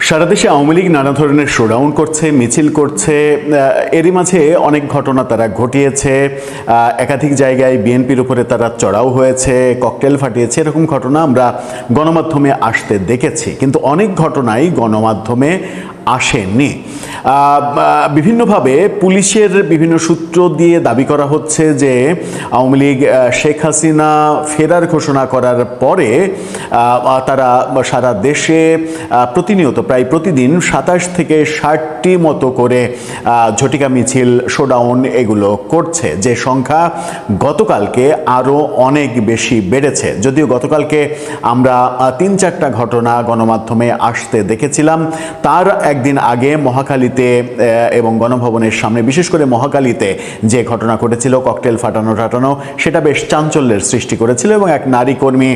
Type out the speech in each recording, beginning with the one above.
সারা দেশে আওয়ামী লীগ নানা ধরনের শোডাউন করছে, মিছিল করছে। এরই মাঝে অনেক ঘটনা তারা ঘটিয়েছে। একাধিক জায়গায় বিএনপির উপরে তারা চড়াও হয়েছে, ককটেল ফাটিয়েছে। এরকম ঘটনা আমরা গণমাধ্যমে আসতে দেখেছি, কিন্তু অনেক ঘটনাই গণমাধ্যমে আসেনি। বিভিন্নভাবে পুলিশের বিভিন্ন সূত্র দিয়ে দাবি করা হচ্ছে যে আওয়ামী লীগ শেখ হাসিনা ফেরার ঘোষণা করার পরে তারা সারা দেশে প্রতিনিয়ত প্রায় প্রতিদিন ২৭ থেকে ৬০টি মতো করে ঝটিকা মিছিল, শোডাউন এগুলো করছে, যে সংখ্যা গতকালকে আরও অনেক বেশি বেড়েছে। যদিও গতকালকে আমরা ৩-৪টা ঘটনা গণমাধ্যমে আসতে দেখেছিলাম। তার একদিন আগে মহাখালীতে এবং গণভবনের সামনে, বিশেষ করে মহাখালীতে যে ঘটনা ঘটেছিল, ককটেল ফাটানো, সেটা বেশ চাঞ্চল্যের সৃষ্টি করেছিল এবং এক নারী কর্মী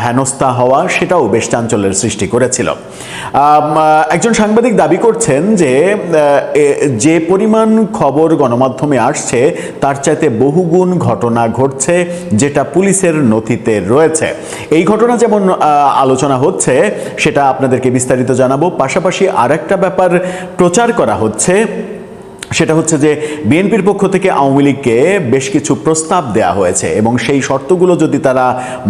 হেনস্থা হওয়া, সেটাও বেশ চাঞ্চল্যের সৃষ্টি করেছিল। একজন সাংবাদিক দাবি করছেন যে পরিমাণ খবর গণমাধ্যমে আসছে তার চাইতে বহুগুণ ঘটনা ঘটছে যেটা পুলিশের নথিতে রয়েছে। এই ঘটনা যেমন আলোচনা হচ্ছে, সেটা আপনাদেরকে বিস্তারিত জানাবো। পাশাপাশি আরেকটা ব্যাপার প্রচার করা হচ্ছে, সেটা হচ্ছে যে বিএনপির পক্ষ থেকে আওয়ামী লীগকে বেশ কিছু প্রস্তাব দেওয়া হয়েছে এবং সেই শর্তগুলো যদি তারা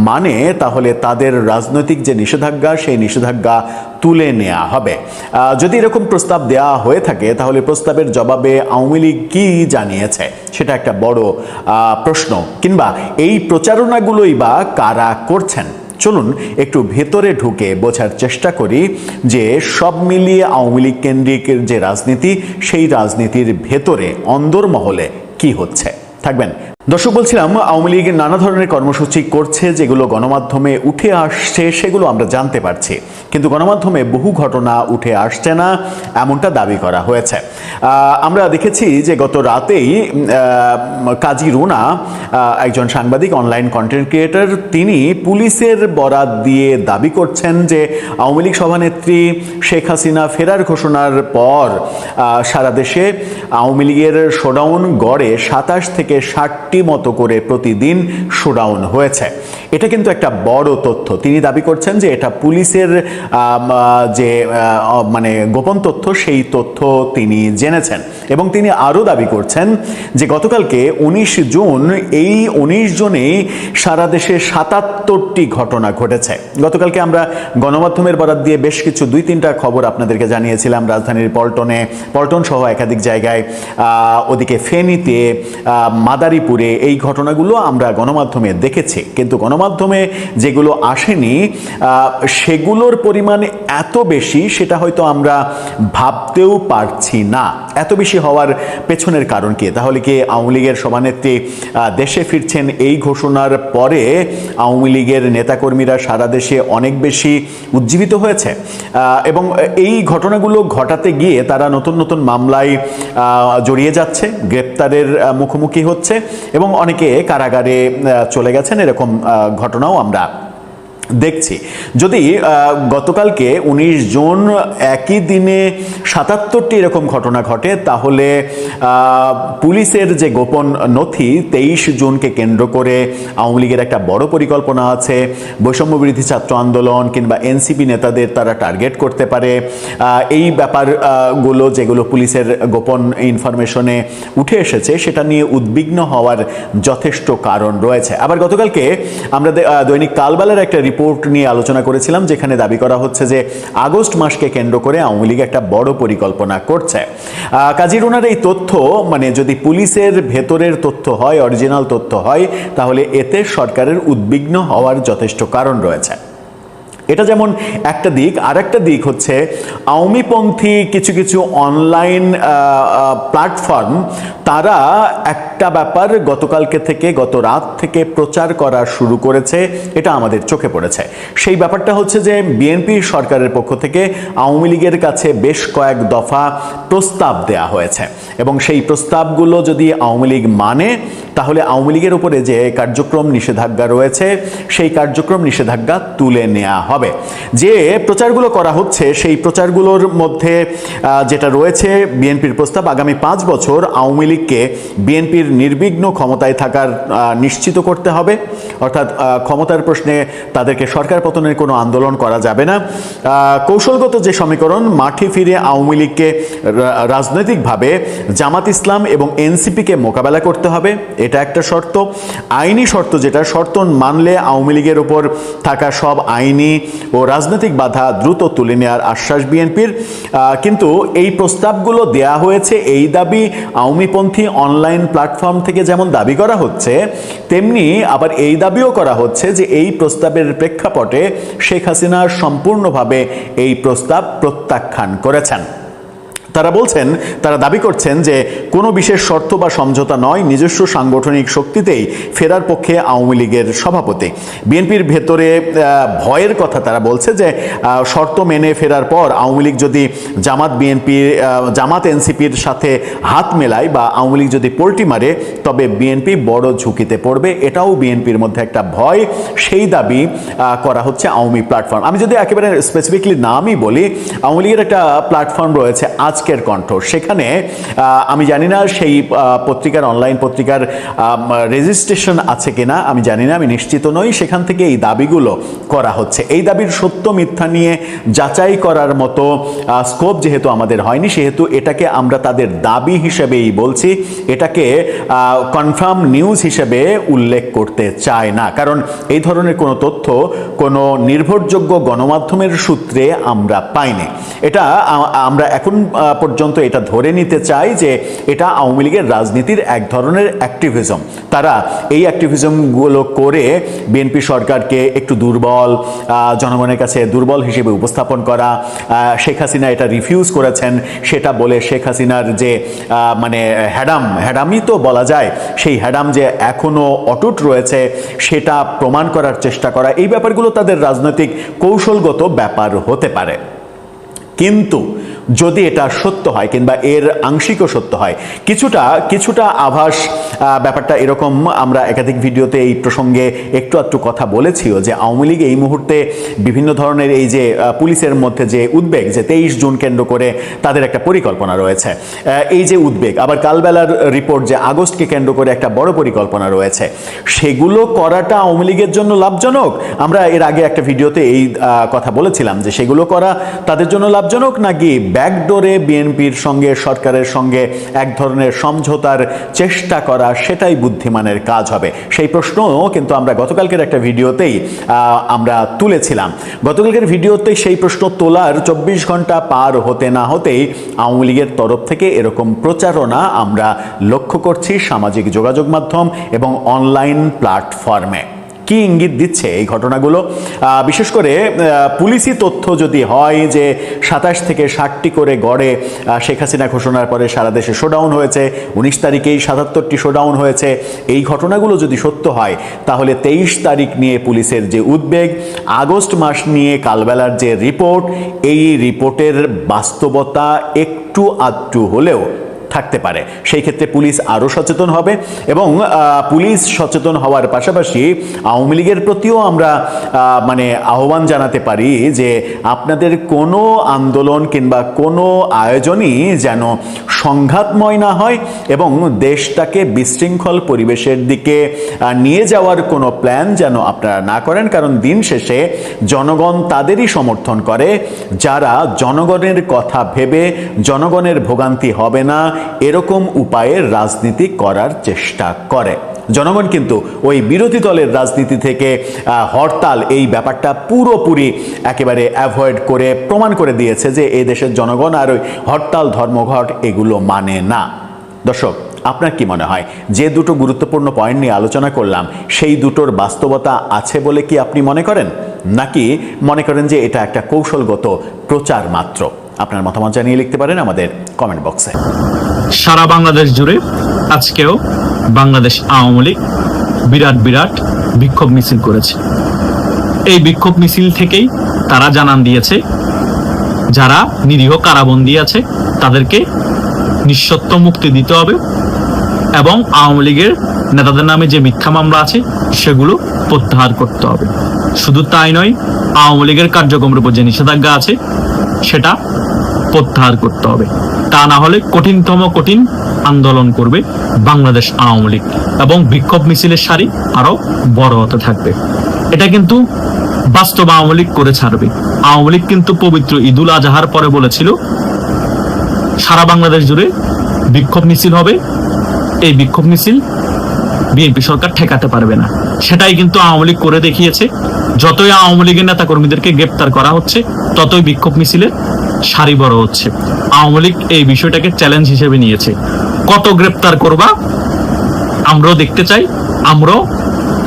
মানে তাহলে তাদের রাজনৈতিক যে নিষেধাজ্ঞা, সেই নিষেধাজ্ঞা তুলে নেওয়া হবে। যদি এরকম প্রস্তাব দেওয়া হয়ে থাকে তাহলে প্রস্তাবের জবাবে আওয়ামী লীগ কী জানিয়েছে সেটা একটা বড় প্রশ্ন, কিংবা এই প্রচারণাগুলোই বা কারা করছেন। চলুন একটু ভেতরে ঢুকে বোঝার চেষ্টা করি যে সব মিলিয়ে আওয়ামী লীগ কেন্দ্রিক যে রাজনীতি, সেই রাজনীতির ভেতরে অন্দরমহলে কি হচ্ছে। থাকবেন দর্শক। বলছিলাম, আওয়ামী লীগ নানা ধরনের কর্মসূচি করছে, যেগুলো গণমাধ্যমে উঠে আসছে সেগুলো আমরা জানতে পারছি, কিন্তু গণমাধ্যমে বহু ঘটনা উঠে আসছে না, এমনটা দাবি করা হয়েছে। আমরা দেখেছি যে গত রাতেই কাজী রুনা, একজন সাংবাদিক, অনলাইন কন্টেন্ট ক্রিয়েটর, তিনি পুলিশের বরাত দিয়ে দাবি করছেন যে আওয়ামী লীগ সভানেত্রী শেখ হাসিনা ফেরার ঘোষণার পর সারা দেশে আওয়ামী লীগের শোডাউন গড়ে ২৭ থেকে ৬০টি মতো করে প্রতিদিন শোডাউন হয়েছে। এটা কিন্তু একটা বড় তথ্য। তিনি দাবি করছেন যে এটা পুলিশের যে গোপন তথ্য, সেই তথ্য তিনি জেনেছেন। এবং তিনি আরও দাবি করছেন যে গতকালকে ১৯ জুন, এই ১৯ জুনেই সারা দেশে ৭৭টি ঘটনা ঘটেছে। গতকালকে আমরা গণমাধ্যমের বরাত দিয়ে বেশ কিছু ২-৩টা খবর আপনাদেরকে জানিয়েছিলাম। রাজধানীর পল্টন সহ একাধিক জায়গায়, ওদিকে ফেনীতে, মাদারীপুরে, এই ঘটনাগুলো আমরা গণমাধ্যমে দেখেছি, কিন্তু গণমাধ্যমে যেগুলো আসেনি সেগুলোর পরিমাণ এত বেশি, সেটা হয়তো আমরা ভাবতেও পারছি না। এত বেশি হওয়ার পেছনের কারণ কি? তাহলে কি আওয়ামী লীগের সভানেত্রী দেশে ফিরছেন এই ঘোষণার পরে আওয়ামী লীগের নেতাকর্মীরা সারা দেশে অনেক বেশি উজ্জীবিত হয়েছে এবং এই ঘটনাগুলো ঘটাতে গিয়ে তারা নতুন নতুন মামলায় জড়িয়ে যাচ্ছে, গ্রেপ্তারের মুখোমুখি হচ্ছে এবং অনেকে কারাগারে চলে গেছেন। এরকম ঘটনাও আমরা দেখছি। যদি গতকালকে ১৯ জুন একই দিনে ৭৭টি এরকম ঘটনা ঘটে, তাহলে পুলিশের যে গোপন নথি ২৩ জুনকে কেন্দ্র করে আওয়ামী লীগের একটা বড় পরিকল্পনা আছে। বৈষম্য বিরোধী ছাত্র আন্দোলন কিংবা এনসিপি নেতাদের তারা টার্গেট করতে পারে। এই ব্যাপারগুলো যেগুলো পুলিশের গোপন ইনফরমেশনে উঠে এসেছে, সেটা নিয়ে উদ্বিগ্ন হওয়ার যথেষ্ট কারণ রয়েছে। আবার গতকালকে আমরা দৈনিক কালবেলার একটা রিপোর্ট নিয়ে আলোচনা করেছিলাম, যেখানে দাবি করা হচ্ছে যে আগস্ট মাসকে কেন্দ্র করে আওয়ামী লীগ একটা বড় পরিকল্পনা করছে। কাজী রুনার এই তথ্য, যদি পুলিশের ভেতরের তথ্য হয়, অরিজিনাল তথ্য হয়, তাহলে এতে সরকারের উদ্বিগ্ন হওয়ার যথেষ্ট কারণ রয়েছে। এটা যেমন একটা দিক। আর একটা দিক হচ্ছে আওয়ামীপন্থী কিছু কিছু অনলাইন প্ল্যাটফর্ম, তারা একটা ব্যাপার গতকালকে থেকে, গত রাত থেকে প্রচার করা শুরু করেছে, এটা আমাদের চোখে পড়েছে। সেই ব্যাপারটা হচ্ছে যে বিএনপি সরকারের পক্ষ থেকে আওয়ামী লীগের কাছে বেশ কয়েক দফা প্রস্তাব দেয়া হয়েছে এবং সেই প্রস্তাবগুলো যদি আওয়ামী লীগ মানে, তাহলে আওয়ামী লীগের উপরে যে কার্যক্রম নিষেধাজ্ঞা রয়েছে, সেই কার্যক্রম নিষেধাজ্ঞা তুলে নেওয়া হবে। হবে। যে প্রচারগুলো করা হচ্ছে সেই প্রচারগুলোর মধ্যে যেটা রয়েছে, বিএনপির প্রস্তাব আগামী 5 বছর আওয়ামী লীগকে বিএনপির নির্বিঘ্ন ক্ষমতায় থাকার নিশ্চিত করতে হবে, অর্থাৎ ক্ষমতার প্রশ্নে তাদেরকে সরকার পতনের কোনো আন্দোলন করা যাবে না। কৌশলগত যে সমীকরণ, মাঠে ফিরে আওয়ামী লীগকে রাজনৈতিকভাবে জামাত ইসলাম এবং এনসিপিকে মোকাবেলা করতে হবে, এটা একটা শর্ত। আইনি শর্ত, যেটা শর্ত মানলে আওয়ামী লীগের উপর থাকা সব আইনি ও রাজনৈতিক বাধা দ্রুত তুলে নেওয়ার আশ্বাস বিএনপির। কিন্তু এই প্রস্তাবগুলো দেয়া হয়েছে, এই দাবি আওয়ামীপন্থী অনলাইন প্ল্যাটফর্ম থেকে যেমন দাবি করা হচ্ছে, তেমনি আবার এই দাবিও করা হচ্ছে যে এই প্রস্তাবের প্রেক্ষাপটে শেখ হাসিনা সম্পূর্ণভাবে এই প্রস্তাব প্রত্যাখ্যান করেছেন। তারা বলছেন, তারা দাবি করছেন যে কোনো বিশেষ শর্ত বা সমঝোতা নয়, নিজস্ব সাংগঠনিক শক্তিতেই ফেরার পক্ষে আওয়ামী লীগের সভাপতি। বিএনপির ভেতরে ভয়ের কথা তারা বলছে যে শর্ত মেনে ফেরার পর আওয়ামী লীগ যদি জামাত এনসিপির সাথে হাত মেলায় বা আওয়ামী লীগ যদি পোল্টি মারে, তবে বিএনপি বড় ঝুঁকিতে পড়বে। এটাও বিএনপির মধ্যে একটা ভয়, সেই দাবি করা হচ্ছে আওয়ামী প্ল্যাটফর্ম। আমি যদি একেবারে স্পেসিফিকলি নামই বলি, আওয়ামী লীগের একটা প্ল্যাটফর্ম রয়েছে আজকের কণ্ঠ, সেখানে আমি জানি না সেই পত্রিকার, অনলাইন পত্রিকার রেজিস্ট্রেশন আছে কিনা আমি জানি না, আমি নিশ্চিত নই। সেখান থেকে এই দাবিগুলো করা হচ্ছে। এই দাবির সত্য মিথ্যা নিয়ে যাচাই করার মতো স্কোপ যেহেতু আমাদের হয়নি, সেহেতু এটাকে আমরা তাদের দাবি হিসেবেই বলছি, এটাকে কনফার্ম নিউজ হিসেবে উল্লেখ করতে চাই না, কারণ এই ধরনের কোনো তথ্য কোনো নির্ভরযোগ্য গণমাধ্যমের সূত্রে আমরা পাইনি। এটা আমরা এখন পর্যন্ত এটা ধরে নিতে চাই যে এটা আওয়ামী লীগের রাজনীতির এক ধরনের অ্যাক্টিভিজম। তারা এই অ্যাক্টিভিজমগুলো করে বিএনপি সরকারকে একটু দুর্বল, জনগণের কাছে দুর্বল হিসেবে উপস্থাপন করা। শেখ হাসিনা এটা রিফিউজ করেছেন, সেটা বলে শেখ হাসিনার যে মানে হ্যাডামই তো বলা যায়, সেই হ্যাডাম যে এখনো অটুট রয়েছে সেটা প্রমাণ করার চেষ্টা করা, এই ব্যাপারগুলো তাদের রাজনৈতিক কৌশলগত ব্যাপার হতে পারে। কিন্তু যদি এটা সত্য হয় কিংবা এর আংশিকও সত্য হয়, কিছুটা আভাস ব্যাপারটা এরকম, আমরা একাধিক ভিডিওতে এই প্রসঙ্গে একটু আধটু কথা বলেছিও যে আওয়ামী লীগ এই মুহূর্তে বিভিন্ন ধরনের এই যে পুলিশের মধ্যে যে উদ্বেগ, যে 23 জুন কেন্দ্র করে তাদের একটা পরিকল্পনা রয়েছে, এই যে উদ্বেগ, আবার কালবেলার রিপোর্ট যে আগস্টকে কেন্দ্র করে একটা বড় পরিকল্পনা রয়েছে, সেগুলো করাটা আওয়ামী লীগের জন্য লাভজনক। আমরা এর আগে একটা ভিডিওতে এই কথা বলেছিলাম যে সেগুলো করা তাদের জন্য লাভজনক, নাকি ব্যাকডোরে বিএনপির সঙ্গে, সরকারের সঙ্গে এক ধরনের সমঝোতার চেষ্টা করা, সেটাই বুদ্ধিমানের কাজ হবে। সেই প্রশ্নও কিন্তু আমরা গতকালকের একটা ভিডিওতেই আমরা তুলেছিলাম। গতকালকের ভিডিওতেই সেই প্রশ্ন তোলার 24 ঘন্টা পার হতে না হতেই আওয়ামী লীগের তরফ থেকে এরকম প্রচারণা আমরা লক্ষ্য করছি সামাজিক যোগাযোগ মাধ্যম এবং অনলাইন প্ল্যাটফর্মে। কি ইঙ্গিত দিচ্ছে এই ঘটনাগুলো? বিশেষ করে পুলিশি তথ্য যদি হয় যে 27 থেকে 60টি করে গড়ে শেখ হাসিনা ঘোষণার পরে সারা দেশে শোডাউন হয়েছে, 19 তারিখেই 77টি শোডাউন হয়েছে, এই ঘটনাগুলো যদি সত্য হয়, তাহলে 23 তারিখ নিয়ে পুলিশের যে উদ্বেগ, আগস্ট মাস নিয়ে কালবেলার যে রিপোর্ট, এই রিপোর্টের বাস্তবতা একটু আধটু হলেও থাকতে পারে। সেই ক্ষেত্রে পুলিশ আরও সচেতন হবে এবং পুলিশ সচেতন হওয়ার পাশাপাশি আওয়ামী লীগের প্রতিও আমরা মানে আহ্বান জানাতে পারি যে আপনাদের কোনো আন্দোলন কিংবা কোনো আয়োজনই যেন সংঘাতময় না হয় এবং দেশটাকে বিশৃঙ্খল পরিবেশের দিকে নিয়ে যাওয়ার কোনো প্ল্যান যেন আপনারা না করেন, কারণ দিন শেষে জনগণ তাদেরই সমর্থন করে যারা জনগণের কথা ভেবে জনগণের ভোগান্তি হবে না এরকম উপায়ে রাজনীতি করার চেষ্টা করে। জনগণ কিন্তু ওই বিরোধী দলের রাজনীতি থেকে হরতাল, এই ব্যাপারটা পুরোপুরি একেবারে অ্যাভয়েড করে প্রমাণ করে দিয়েছে যে এই দেশের জনগণ আর ওই হরতাল, ধর্মঘট এগুলো মানে না। দর্শক, আপনার কি মনে হয় যে দুটো গুরুত্বপূর্ণ পয়েন্ট নিয়ে আলোচনা করলাম সেই দুটোর বাস্তবতা আছে বলে কি আপনি মনে করেন, নাকি মনে করেন যে এটা একটা কৌশলগত প্রচার মাত্র? আপনার মতামত জানিয়ে লিখতে পারেন আমাদের কমেন্ট বক্সে। সারা বাংলাদেশ জুড়ে আজকেও বাংলাদেশ আওয়ামী লীগ বিরাট বিক্ষোভ মিছিল করেছে। এই বিক্ষোভ মিছিল থেকেই তারা জানান দিয়েছে যারা নিরীহ কারাবন্দী আছে তাদেরকে নিঃশর্ত মুক্তি দিতে হবে এবং আওয়ামী লীগের নেতাদের নামে যে মিথ্যা মামলা আছে সেগুলো প্রত্যাহার করতে হবে। শুধু তাই নয়, আওয়ামী লীগের কার্যক্রমের উপর যে নিষেধাজ্ঞা আছে সেটা প্রত্যাহার করতে হবে। তা না হলে কঠিনতম কঠিন আন্দোলন করবে বাংলাদেশ আওয়ামী লীগ এবং বিক্ষোভ মিছিলের সারি আরো বড় হতে থাকবে। এটা কিন্তু বাস্তব আওয়ামী লীগ করে ছাড়বে। আওয়ামী লীগ কিন্তু পবিত্র ঈদুল আজহার পরে বলেছিল সারা বাংলাদেশ জুড়ে বিক্ষোভ মিছিল হবে, এই বিক্ষোভ মিছিল বিএনপি সরকার ঠেকাতে পারবে না। সেটাই কিন্তু আওয়ামী লীগ করে দেখিয়েছে। যতই আওয়ামী লীগের নেতা কর্মীদেরকে গ্রেপ্তার করা হচ্ছে, ততই বিক্ষোভ মিছিলের সারি বড় হচ্ছে। আওয়ামী লীগ এই বিষয়টাকে চ্যালেঞ্জ হিসেবে নিয়েছে। কত গ্রেপ্তার করবা আমরাও দেখতে চাই, আমরাও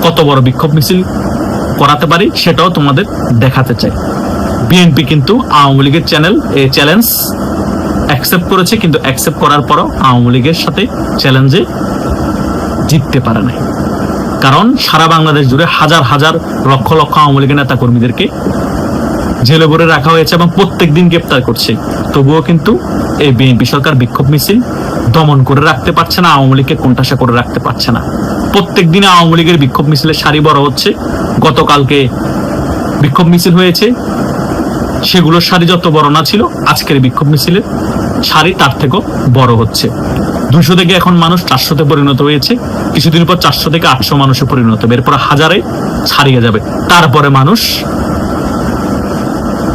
কত বড় বিক্ষোভ মিছিল করাতে পারি সেটাও তোমাদের দেখাতে চাই। বিএনপি কিন্তু আওয়ামী লীগের চ্যালেঞ্জ অ্যাকসেপ্ট করেছে, কিন্তু অ্যাকসেপ্ট করার পরও আওয়ামী লীগের সাথে চ্যালেঞ্জে জিততে পারে নাই। কারণ সারা বাংলাদেশ জুড়ে হাজার হাজার লক্ষ লক্ষ আওয়ামী লীগের নেতা কর্মীদেরকে জেলে ভরে রাখা হয়েছে এবং প্রত্যেক দিন গ্রেপ্তার করছে। তবুও কিন্তু এই বিএনপি সরকার বিক্ষোভ মিছিল দমন করে রাখতে পারছে না, আওয়ামী লীগকে কোণঠাসা করে রাখতে পারছে না। প্রত্যেক দিনে আওয়ামী লীগের বিক্ষোভ মিছিলের সারি বড় হচ্ছে। গতকালকে বিক্ষোভ মিছিল হয়েছে, সেগুলোর সারি যত বড় না ছিল, আজকের বিক্ষোভ মিছিলের সারি তার থেকেও বড় হচ্ছে। 200 থেকে এখন মানুষ 400-তে পরিণত হয়েছে, কিছুদিন পর 400 থেকে 800 মানুষে পরিণত হবে, এরপর হাজারে ছাড়িয়ে যাবে। তারপরে মানুষ,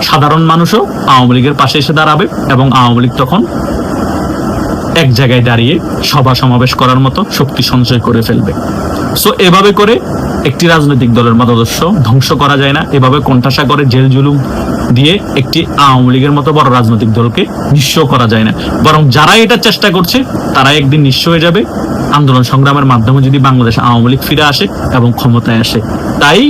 সাধারণ মানুষও আওয়ামী লীগের পাশে এসে দাঁড়াবে এবং আওয়ামী লীগ তখন এক জায়গায় দাঁড়িয়ে সভা সমাবেশ করার মতো শক্তি সঞ্চয় করে ফেলবে। সো এভাবে করে একটি রাজনৈতিক দলের মতাদর্শ ধ্বংস করা যায় না। এভাবে কোণঠাসা করে জেল জুলুম দিয়ে একটি আওয়ামী লীগের মতো বড় রাজনৈতিক দলকে নিঃস্ব করা যায় না। বরং যারা এটা চেষ্টা করছে তারা একদিন নিঃস্ব হয়ে যাবে আন্দোলন সংগ্রামের মাধ্যমে, যদি বাংলাদেশ আওয়ামী লীগ ফিরে আসে এবং ক্ষমতায় আসে। তাই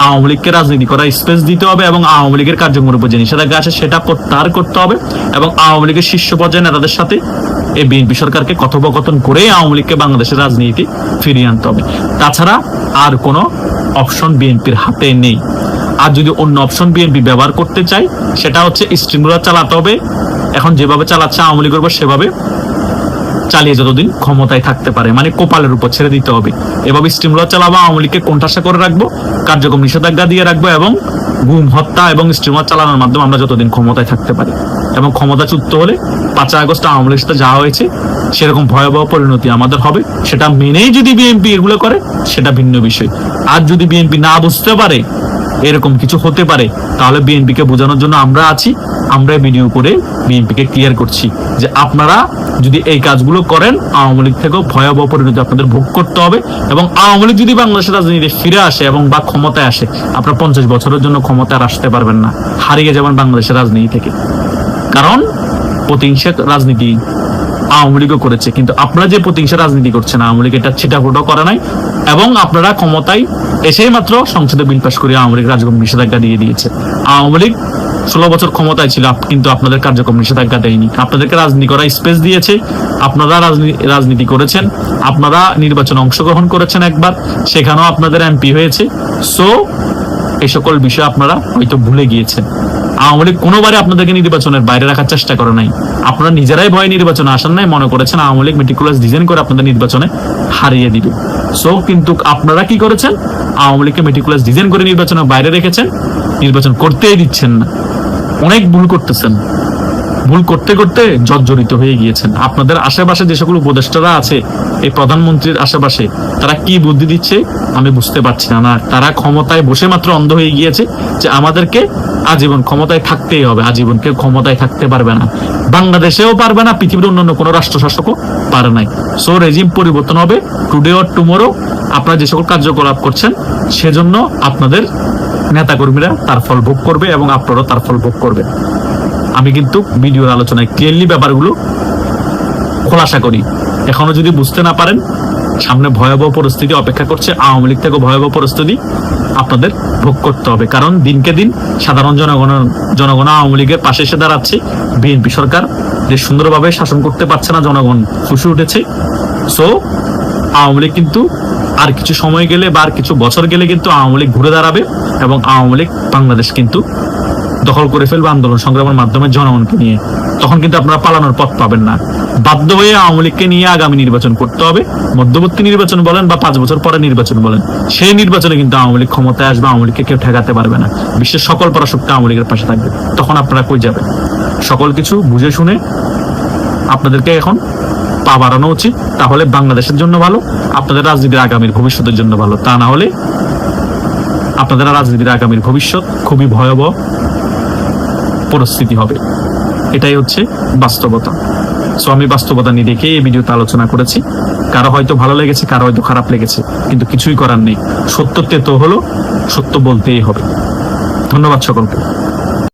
আওয়ামী লীগকে রাজনীতি করার স্পেস দিতে হবে এবং আওয়ামী লীগের কার্যক্রমের উপর যে নিষেধাজ্ঞা আছে সেটা প্রত্যাহার করতে হবে এবং আওয়ামী লীগের শীর্ষ পর্যায়ে নেতাদের সাথে এই বিএনপি সরকারকে কথোপকথন করে আওয়ামী লীগকে বাংলাদেশের রাজনীতি ফিরিয়ে আনতে হবে। তাছাড়া আর কোনো অপশন বিএনপির হাতে নেই। আর যদি অন্য অপশন বিএনপি ব্যবহার করতে চায়, সেটা হচ্ছে স্টিমুলার চালাতে হবে। এখন যেভাবে চালাচ্ছে আওয়ামী লীগের উপর, সেভাবে চালিয়ে যতদিন ক্ষমতায় থাকতে পারে, মানে কোপালের উপর ছেড়ে দিতে হবে। এভাবে স্টিমুলার চালাবো, আওয়ামী লীগকে কোণঠাসা করে রাখবো, কার্যক্রম নিষেধাজ্ঞা দিয়ে রাখবো এবং গুম হত্যা এবং স্টিমুলার চালানোর মাধ্যমে আমরা যতদিন ক্ষমতায় থাকতে পারি। এবং ক্ষমতাচ্যুত হলে 5 আগস্ট আওয়ামী লীগের সাথে যা হয়েছে সেরকম ভয়াবহ পরিণতি আমাদের হবে। সেটা মেনেই যদি বিএনপি এগুলো করে সেটা ভিন্ন বিষয়। আর যদি বিএনপি না বুঝতে পারে এরকম কিছু হতে পারে, তাহলে বিএনপিকে বোঝানোর জন্য আমরা আছি। আমরা ভিডিও করে বিএনপিকে ক্লিয়ার করছি যে আপনারা যদি এই কাজগুলো করেন, আওয়ামী লীগ থেকেও ভয়াবহ পরিণতি আপনাদের ভোগ করতে হবে। এবং আওয়ামী লীগ যদি বাংলাদেশের রাজনীতিতে ফিরে আসে এবং বা ক্ষমতায় আসে, আপনারা 50 বছরের জন্য ক্ষমতায় আসতে পারবেন না, হারিয়ে যাবেন বাংলাদেশের রাজনীতি থেকে। কারণ প্রতিহিংসা রাজনীতি আওয়ামী লীগও করেছে, কিন্তু আপনারা যে প্রতিহিংসা রাজনীতি করছেন, আওয়ামী লীগ এটা ছিটাফোটা করে নাই। এবং আপনারা ক্ষমতায় এসেই মাত্র সংসদে বিল পাস করে আওয়ামী লীগ কার্যক্রম নিষেধাজ্ঞা দিয়ে দিয়েছে। আওয়ামী লীগ 16 বছর ক্ষমতায় ছিল, কিন্তু আপনাদের কার্যক্রম নিষেধাজ্ঞা দেয়নি, আপনাদেরকে রাজনীতি করার স্পেস দিয়েছে। আপনারা রাজনীতি করেছেন, আপনারা নির্বাচনে অংশগ্রহণ করেছেন একবার, সেখানেও আপনাদের এমপি হয়েছে। সো এই সকল বিষয় আপনারা হয়তো ভুলে গিয়েছেন। আওয়ামী লীগ কোনোবারে আপনাদেরকে নির্বাচনের বাইরে রাখার চেষ্টা করে নাই। আপনারা নিজেরাই ভয়ে নির্বাচনে আসেন নাই, মনে করেছেন আওয়ামী লীগ মেটিকুলাস ডিজাইন করে আপনাদের নির্বাচনে হারিয়ে দিবে। সো কিন্তু আপনারা কি করেছেন? আওয়ামী লীগকে মেটিকুলাস ডিজাইন করে নির্বাচনের বাইরে রেখেছেন, নির্বাচন করতেই দিচ্ছেন না। অনেক ভুল করতেছেন, ভুল করতে করতে জর্জরিত হয়ে গিয়েছেন। আপনাদের আশেপাশে যে সকল উপদেষ্টারা আছে, এই প্রধানমন্ত্রীর আশেপাশে, তারা কি বুদ্ধি দিচ্ছে আমি বুঝতে পারছি না। তারা ক্ষমতায় বসে মাত্র অন্ধ হয়ে গিয়েছে যে আমাদেরকে আজীবন ক্ষমতায় থাকতেই হবে। আজীবন কেউ ক্ষমতায় থাকতে পারবে না, বাংলাদেশেও পারবে না, পৃথিবীর অন্যান্য কোনো রাষ্ট্র শাসকও পারে নাই। সো রেজিম পরিবর্তন হবে টুডে অর টুমোরো। আপনারা যে সকল কার্যকলাপ করছেন সেজন্য আপনাদের নেতাকর্মীরা তার ফল ভোগ করবে এবং আপনারাও তার ফল ভোগ করবে। আমি কিন্তু ভিডিওর আলোচনায় ক্লিয়ারলি ব্যাপারগুলো খোলাসা করি। এখনো যদি বুঝতে না পারেন, সামনে ভয়াবহ পরিস্থিতি অপেক্ষা করছে, আওয়ামী লীগ থেকে ভয়াবহ পরিস্থিতি আপনাদের ভোগ করতে হবে। কারণ দিনকে দিন সাধারণ জনগণ আওয়ামী লীগের পাশে এসে দাঁড়াচ্ছে। বিএনপি সরকার যে সুন্দরভাবে শাসন করতে পারছে না, জনগণ ফুসে উঠেছে। সো আওয়ামী লীগ কিন্তু আর কিছু সময় গেলে বা আর কিছু বছর গেলে কিন্তু আওয়ামী লীগ ঘুরে দাঁড়াবে এবং আওয়ামী লীগ বাংলাদেশ কিন্তু দখল করে ফেলবে আন্দোলন সংগ্রামের মাধ্যমে জনগণকে নিয়ে। তখন কিন্তু আপনারা পালানোর পথ পাবেন না। বাধ্য হয়ে আওয়ামী লীগকে নিয়ে আগামী নির্বাচন করতে হবে, মধ্যবর্তী নির্বাচন বলেন বা 5 বছর পরে নির্বাচন বলেন, সেই নির্বাচনে কিন্তু আওয়ামী লীগ ক্ষমতায় আসবে, আওয়ামী লীগকে কেউ ঠেকাতে পারবে না। বিশ্বের সকল পরাশক্তি আওয়ামী লীগের পাশে থাকবে। তখন আপনারা কই যাবেন? সকল কিছু বুঝে শুনে আপনাদেরকে এখন পা বাড়ানো উচিত, তাহলে বাংলাদেশের জন্য ভালো, আপনাদের রাজনীতির আগামীর ভবিষ্যতের জন্য ভালো। তা না হলে আপনাদের রাজনীতির আগামীর ভবিষ্যৎ খুবই ভয়াবহ পরিস্থিতি হবে। এটাই হচ্ছে বাস্তবতা। সো আমি বাস্তবতা নিয়ে দেখে এই ভিডিওতে আলোচনা করেছি। কারো হয়তো ভালো লেগেছে, কারো হয়তো খারাপ লেগেছে, কিন্তু কিছুই করার নেই। সত্য তেতো হলো, সত্য বলতেই হবে। ধন্যবাদ সকলকে।